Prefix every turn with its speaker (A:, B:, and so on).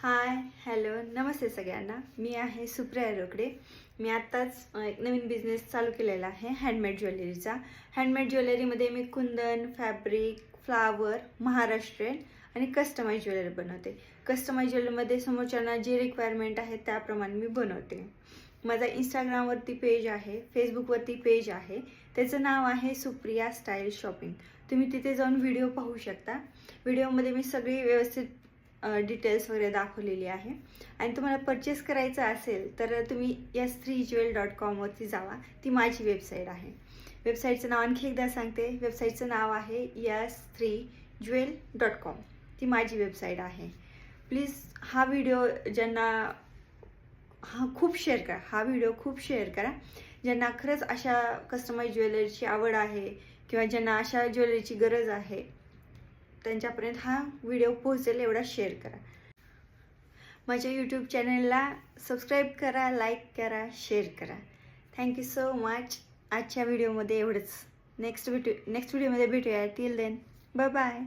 A: Hi hello नमस्ते सगळ्यांना. मी आहे सुप्रिया रोकडे. मी आत्ताच एक नवीन बिझनेस चालू केलेला आहे हँडमेड ज्वेलरीचा. हँडमेड ज्वेलरीमध्ये मी कुंदन, फॅब्रिक, फ्लावर, महाराष्ट्रीयन आणि कस्टमाइज ज्वेलरी बनवते. कस्टमाइज ज्वेलरीमध्ये समोरच्यांना जे रिक्वायरमेंट आहे त्याप्रमाणे मी बनवते. माझा इंस्टाग्रामवरती पेज आहे, फेसबुकवरती पेज आहे, त्याचं नाव आहे सुप्रिया स्टाईल शॉपिंग. तुम्ही तिथे जाऊन व्हिडिओ पाहू शकता. व्हिडिओमध्ये मी सगळी व्यवस्थित डिटेल्स वगैरे दाखवलेली आहे. आणि तुम्हाला परचेस करायचं असेल तर तुम्ही s3jewel.com वरती जावा. ती माझी वेबसाईट आहे. वेबसाईटचं नाव आणखी एकदा सांगते. वेबसाईटचं नाव आहे s3jewel.com. ती माझी वेबसाईट आहे. प्लीज हा व्हिडिओ खूप शेअर करा. हा व्हिडिओ खूप शेअर करा. ज्यांना खरंच अशा कस्टमाइज ज्वेलरीची आवड आहे किंवा ज्यांना अशा ज्वेलरीची गरज आहे त्यांच्यापर्यंत हा व्हिडिओ पोहोचेल एवढा शेअर करा. माझ्या यूट्यूब चॅनलला सबस्क्राईब करा, लाईक करा, शेअर करा. Thank you so much. आजच्या व्हिडिओमध्ये एवढंच. नेक्स्ट व्हिडिओमध्ये भेटूया. Till then bye bye.